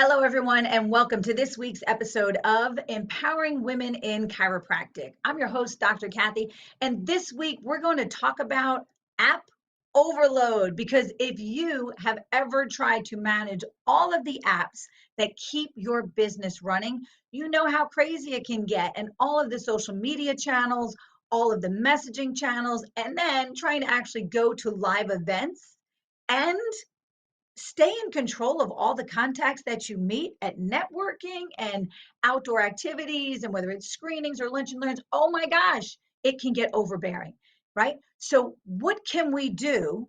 Hello, everyone, and welcome to this week's episode of Empowering Women in Chiropractic. I'm your host, Dr. Cathy, and this week we're going to talk about app overload because if you have ever tried to manage all of the apps that keep your business running, you know how crazy it can get, and all of the social media channels, all of the messaging channels, and then trying to actually go to live events and stay in control of all the contacts that you meet at networking and outdoor activities, and whether it's screenings or lunch and learns. Oh my gosh, it can get overbearing, right? So what can we do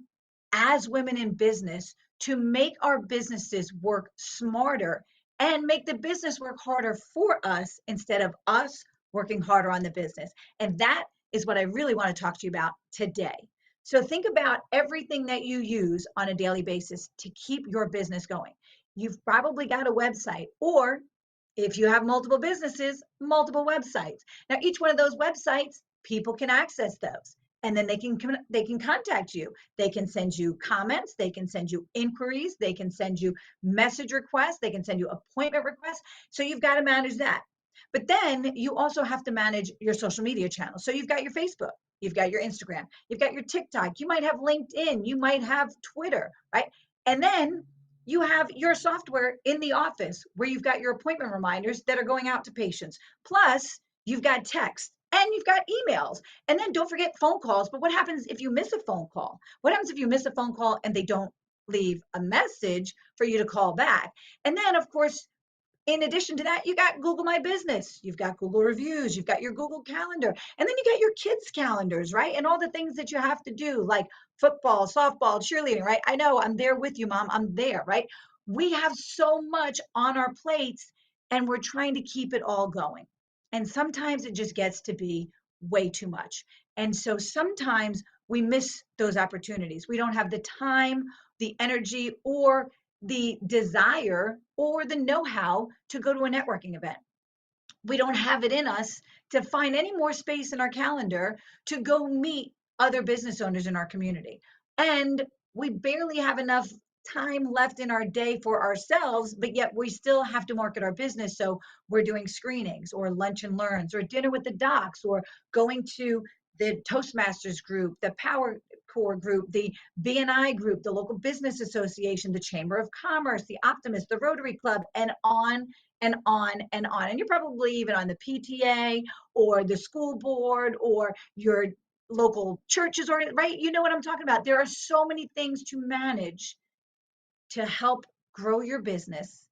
as women in business to make our businesses work smarter and make the business work harder for us instead of us working harder on the business? And that is what I really want to talk to you about today. So think about everything that you use on a daily basis to keep your business going. You've probably got a website, or if you have multiple businesses, multiple websites. Now, each one of those websites, people can access those, and then they can contact you. They can send you comments, they can send you inquiries, they can send you message requests, they can send you appointment requests. So you've got to manage that. But then you also have to manage your social media channels. So you've got your Facebook, you've got your Instagram, you've got your TikTok, you might have LinkedIn, you might have Twitter, right? And then you have your software in the office where you've got your appointment reminders that are going out to patients. Plus, you've got text and you've got emails. And then don't forget phone calls. But what happens if you miss a phone call? What happens if you miss a phone call and they don't leave a message for you to call back? And then, of course, in addition to that, you got Google My Business, you've got Google Reviews, you've got your Google Calendar, and then you got your kids' calendars, right? And all the things that you have to do, like football, softball, cheerleading, right? I know, I'm there with you, Mom. I'm there, right? We have so much on our plates, and we're trying to keep it all going. And sometimes it just gets to be way too much. And so sometimes we miss those opportunities. We don't have the time, the energy, or the desire or the know-how to go to a networking event. We don't have it in us to find any more space in our calendar to go meet other business owners in our community. And we barely have enough time left in our day for ourselves, but yet we still have to market our business. So we're doing screenings or lunch and learns or dinner with the docs or going to the Toastmasters group, the Power Core group, the BNI group, the local business association, the Chamber of Commerce, the Optimist, the Rotary Club, and on and on and on. And you're probably even on the PTA or the school board or your local churches, or right? You know what I'm talking about. There are so many things to manage to help grow your business,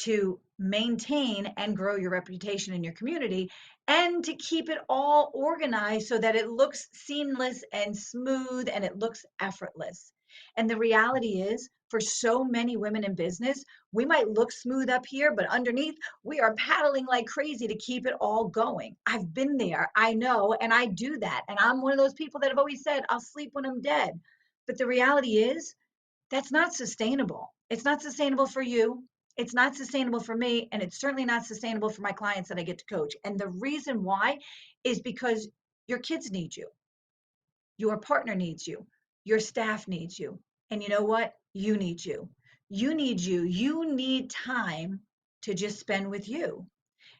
to maintain and grow your reputation in your community, and to keep it all organized so that it looks seamless and smooth and it looks effortless. And the reality is, for so many women in business, we might look smooth up here, but underneath, we are paddling like crazy to keep it all going. I've been there, I know, and I do that. And I'm one of those people that have always said, I'll sleep when I'm dead. But the reality is, that's not sustainable. It's not sustainable for you. It's not sustainable for me. And it's certainly not sustainable for my clients that I get to coach. And the reason why is because your kids need you. Your partner needs you. Your staff needs you. And you know what? You need you. You need you. You need time to just spend with you.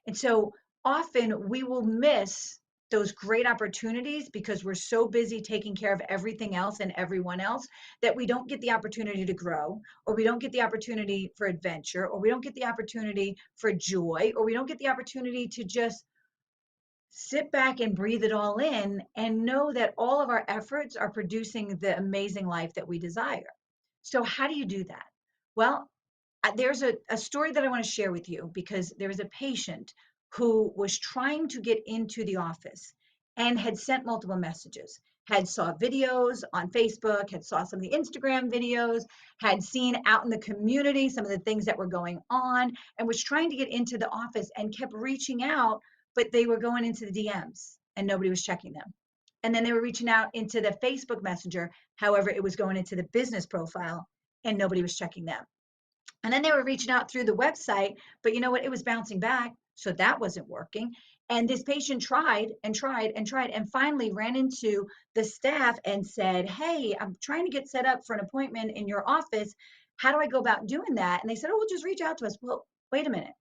And so often we will miss those great opportunities because we're so busy taking care of everything else and everyone else that we don't get the opportunity to grow, or we don't get the opportunity for adventure, or we don't get the opportunity for joy, or we don't get the opportunity to just sit back and breathe it all in and know that all of our efforts are producing the amazing life that we desire. So how do you do that? Well, there's a story that I want to share with you because there was a patient who was trying to get into the office and had sent multiple messages, had saw videos on Facebook, had saw some of the Instagram videos, had seen out in the community some of the things that were going on, and was trying to get into the office and kept reaching out, but they were going into the DMs and nobody was checking them. And then they were reaching out into the Facebook Messenger. However, it was going into the business profile and nobody was checking them. And then they were reaching out through the website, but you know what? It was bouncing back. So that wasn't working. And this patient tried and tried and tried and finally ran into the staff and said, hey, I'm trying to get set up for an appointment in your office. How do I go about doing that? And they said, oh, well, just reach out to us. Well, wait a minute.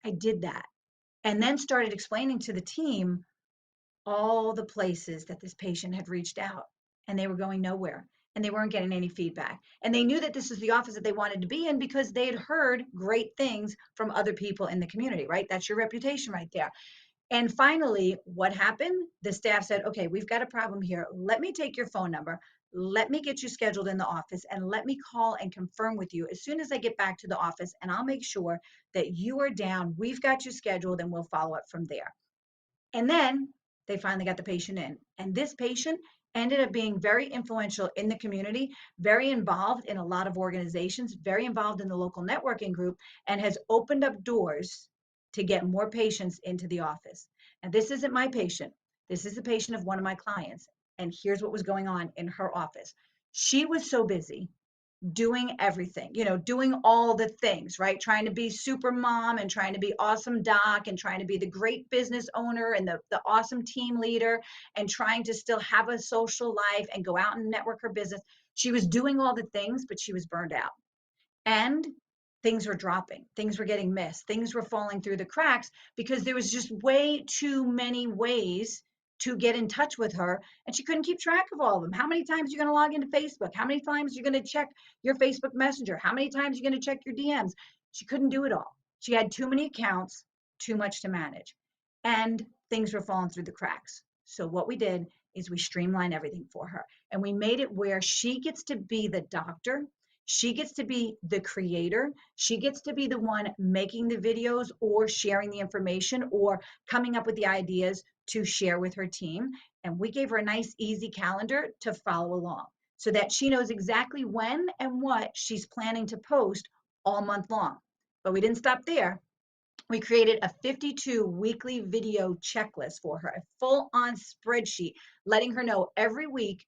I did that. And then started explaining to the team all the places that this patient had reached out, and they were going nowhere, and they weren't getting any feedback. And they knew that this was the office that they wanted to be in because they had heard great things from other people in the community, right? That's your reputation right there. And finally, what happened? The staff said, okay, we've got a problem here. Let me take your phone number. Let me get you scheduled in the office and let me call and confirm with you as soon as I get back to the office, and I'll make sure that you are down. We've got you scheduled and we'll follow up from there. And then they finally got the patient in. And this patient ended up being very influential in the community, very involved in a lot of organizations, very involved in the local networking group, and has opened up doors to get more patients into the office. And this isn't my patient. This is the patient of one of my clients. And here's what was going on in her office. She was so busy doing everything, doing all the things, right? Trying to be super mom and trying to be awesome doc and trying to be the great business owner and the awesome team leader and trying to still have a social life and go out and network her business. She was doing all the things, but she was burned out. And things were dropping, things were getting missed, things were falling through the cracks because there was just way too many ways to get in touch with her, and she couldn't keep track of all of them. How many times are you going to log into Facebook? How many times are you going to check your Facebook Messenger? How many times are you going to check your DMs? She couldn't do it all. She had too many accounts, too much to manage, and things were falling through the cracks. So what we did is we streamlined everything for her, and we made it where she gets to be the doctor. She gets to be the creator. She gets to be the one making the videos or sharing the information or coming up with the ideas to share with her team. And we gave her a nice, easy calendar to follow along so that she knows exactly when and what she's planning to post all month long. But we didn't stop there. We created a 52 weekly video checklist for her, a full-on spreadsheet, letting her know every week,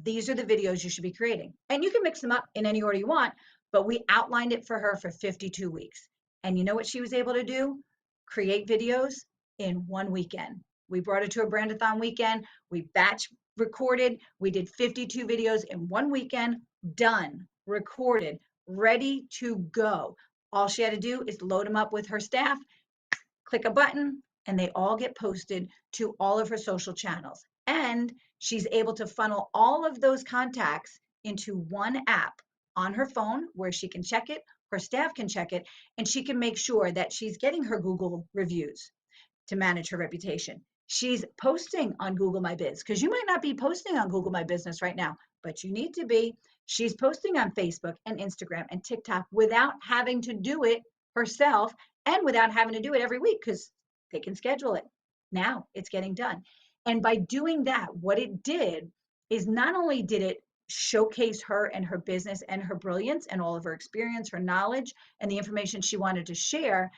these are the videos you should be creating. And you can mix them up in any order you want, but we outlined it for her for 52 weeks. And you know what she was able to do? Create videos in one weekend. We brought her to a Brandathon weekend. We batch recorded. We did 52 videos in one weekend, done, recorded, ready to go. All she had to do is load them up with her staff, click a button, and they all get posted to all of her social channels. And she's able to funnel all of those contacts into one app on her phone where she can check it, her staff can check it, and she can make sure that she's getting her Google reviews to manage her reputation. She's posting on Google My Biz, because you might not be posting on Google My Business right now, but you need to be. She's posting on Facebook and Instagram and TikTok without having to do it herself and without having to do it every week because they can schedule it. Now it's getting done. And by doing that, what it did is not only did it showcase her and her business and her brilliance and all of her experience, her knowledge, and the information she wanted to share,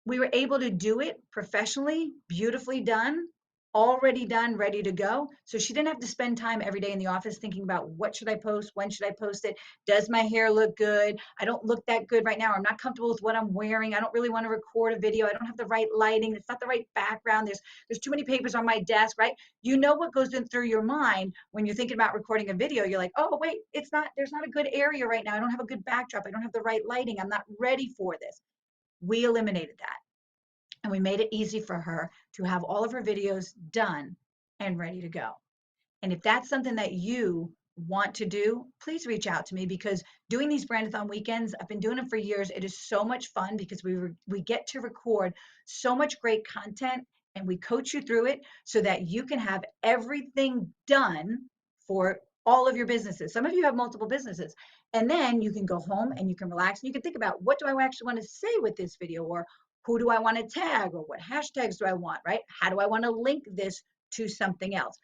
we were able to do it professionally, beautifully done, already done, ready to go. So she didn't have to spend time every day in the office thinking about what should I post, when should I post it, does my hair look good, I don't look that good right now, I'm not comfortable with what I'm wearing, I don't really want to record a video, I don't have the right lighting, it's not the right background, there's too many papers on my desk, right? You know what goes in through your mind when you're thinking about recording a video. You're like, oh wait, there's not a good area right now, I don't have a good backdrop, I don't have the right lighting, I'm not ready for this. We eliminated that. And we made it easy for her to have all of her videos done and ready to go. And if that's something that you want to do, please reach out to me, because doing these Brandathon weekends, I've been doing them for years. It is so much fun because we get to record so much great content and we coach you through it so that you can have everything done for all of your businesses. Some of you have multiple businesses, and then you can go home and you can relax and you can think about, what do I actually want to say with this video, or who do I want to tag, or what hashtags do I want, right? How do I want to link this to something else?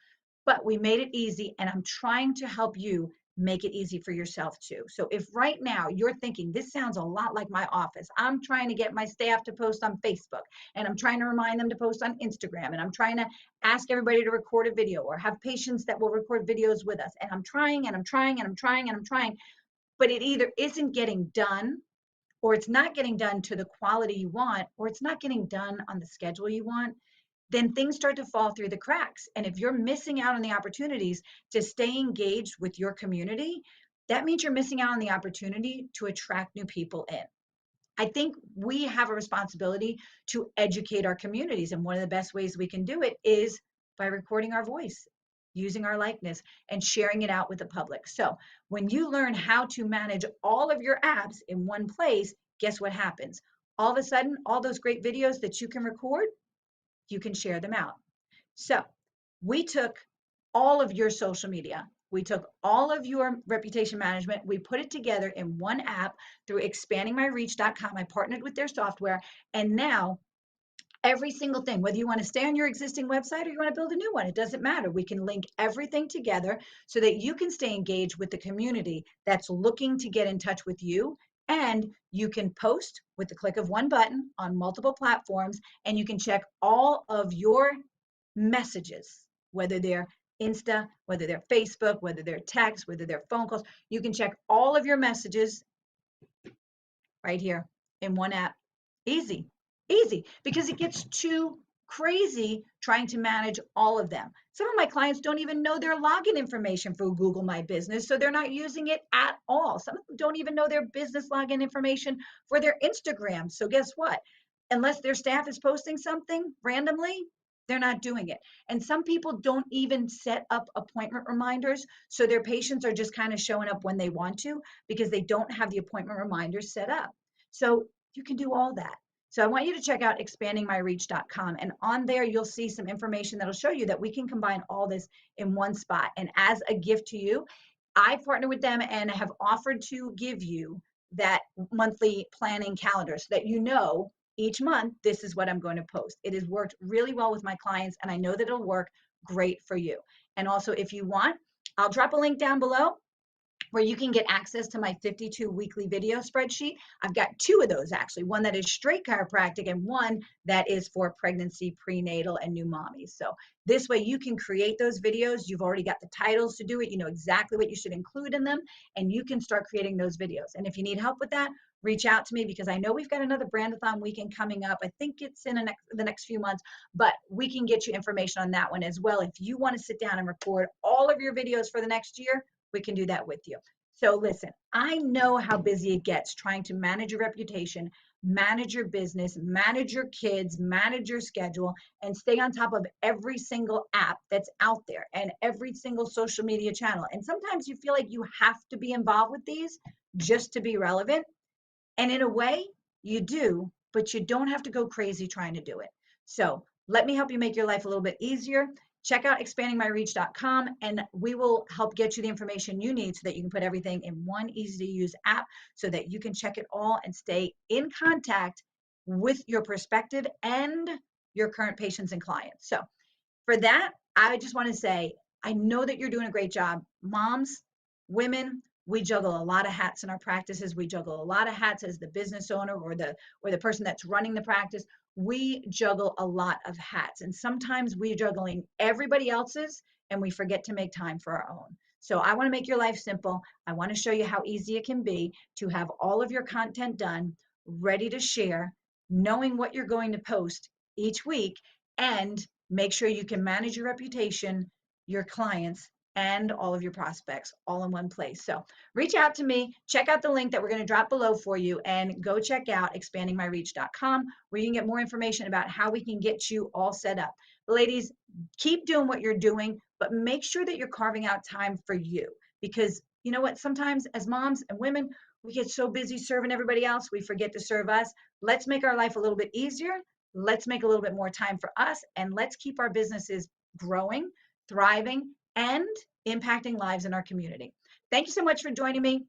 But we made it easy, and I'm trying to help you make it easy for yourself too. So if right now you're thinking, this sounds a lot like my office, I'm trying to get my staff to post on Facebook, and I'm trying to remind them to post on Instagram, and I'm trying to ask everybody to record a video or have patients that will record videos with us, and I'm trying and I'm trying and I'm trying and I'm trying, but it either isn't getting done, or it's not getting done to the quality you want, or it's not getting done on the schedule you want, then things start to fall through the cracks. And if you're missing out on the opportunities to stay engaged with your community, that means you're missing out on the opportunity to attract new people in. I think we have a responsibility to educate our communities. And one of the best ways we can do it is by recording our voice, using our likeness, and sharing it out with the public. So when you learn how to manage all of your apps in one place, guess what happens? All of a sudden, all those great videos that you can record, you can share them out. So we took all of your social media, we took all of your reputation management, we put it together in one app through expandingmyreach.com. I partnered with their software, and now every single thing, whether you want to stay on your existing website or you want to build a new one, it doesn't matter. We can link everything together so that you can stay engaged with the community that's looking to get in touch with you. And you can post with the click of one button on multiple platforms, and you can check all of your messages, whether they're Insta, whether they're Facebook, whether they're text, whether they're phone calls. You can check all of your messages right here in one app. Easy, easy, because it gets too crazy trying to manage all of them. Some of my clients don't even know their login information for Google My Business, so they're not using it at all. Some of them don't even know their business login information for their Instagram. So guess what? Unless their staff is posting something randomly, they're not doing it. And some people don't even set up appointment reminders, so their patients are just kind of showing up when they want to because they don't have the appointment reminders set up. So you can do all that. So I want you to check out expandingmyreach.com, and on there you'll see some information that'll show you that we can combine all this in one spot. And as a gift to you, I partner with them and have offered to give you that monthly planning calendar so that you know each month this is what I'm going to post. It has worked really well with my clients, and I know that it'll work great for you. And also, if you want, I'll drop a link down below where you can get access to my 52 weekly video spreadsheet. I've got two of those actually, one that is straight chiropractic and one that is for pregnancy, prenatal, and new mommies. So this way you can create those videos. You've already got the titles to do it. You know exactly what you should include in them, and you can start creating those videos. And if you need help with that, reach out to me, because I know we've got another Brandathon weekend coming up. I think it's in the next few months, but we can get you information on that one as well. If you want to sit down and record all of your videos for the next year, we can do that with you. So listen, I know how busy it gets trying to manage your reputation, manage your business, manage your kids, manage your schedule, and stay on top of every single app that's out there and every single social media channel. And sometimes you feel like you have to be involved with these just to be relevant. And in a way, you do, but you don't have to go crazy trying to do it. So let me help you make your life a little bit easier. Check out expandingmyreach.com, and we will help get you the information you need so that you can put everything in one easy to use app so that you can check it all and stay in contact with your prospective and your current patients and clients. So for that, I just want to say, I know that you're doing a great job. Moms, women, we juggle a lot of hats in our practices. We juggle a lot of hats as the business owner or the person that's running the practice. We juggle a lot of hats, and sometimes we're juggling everybody else's and we forget to make time for our own. So I want to make your life simple. I want to show you how easy it can be to have all of your content done, ready to share, knowing what you're going to post each week, and make sure you can manage your reputation, your clients, and all of your prospects all in one place. So reach out to me, check out the link that we're going to drop below for you, and go check out expandingmyreach.com where you can get more information about how we can get you all set up. Ladies, keep doing what you're doing, but make sure that you're carving out time for you, because you know what? Sometimes as moms and women, we get so busy serving everybody else, we forget to serve us. Let's make our life a little bit easier. Let's make a little bit more time for us, and let's keep our businesses growing, thriving, and impacting lives in our community. Thank you so much for joining me.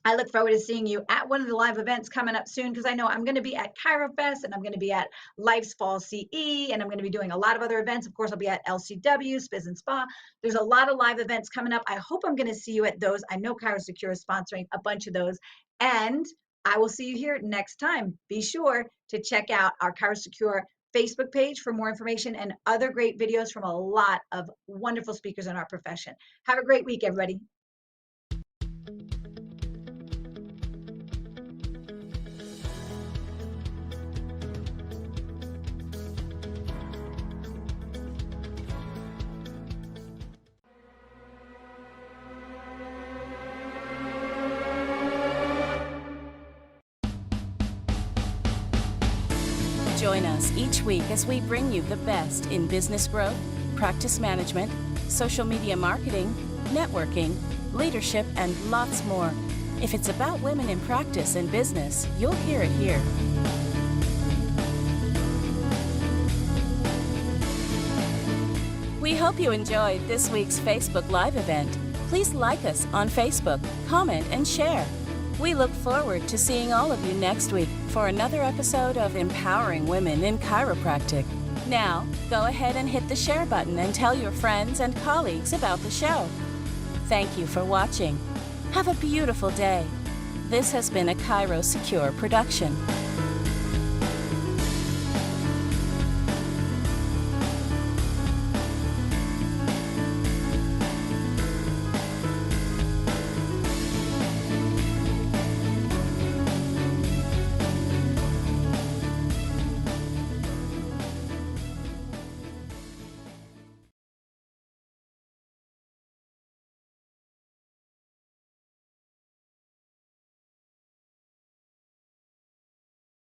I look forward to seeing you at one of the live events coming up soon, because I know I'm going to be at ChiroFest, and I'm going to be at Life's Fall CE, and I'm going to be doing a lot of other events. Of course, I'll be at LCW, Spiz and Spa. There's a lot of live events coming up. I hope I'm going to see you at those. I know ChiroSecure is sponsoring a bunch of those, and I will see you here next time. Be sure to check out our ChiroSecure Facebook page for more information and other great videos from a lot of wonderful speakers in our profession. Have a great week, everybody. Join us each week as we bring you the best in business growth, practice management, social media marketing, networking, leadership, and lots more. If it's about women in practice and business, you'll hear it here. We hope you enjoyed this week's Facebook Live event. Please like us on Facebook, comment, and share. We look forward to seeing all of you next week for another episode of Empowering Women in Chiropractic. Now, go ahead and hit the share button and tell your friends and colleagues about the show. Thank you for watching. Have a beautiful day. This has been a ChiroSecure production.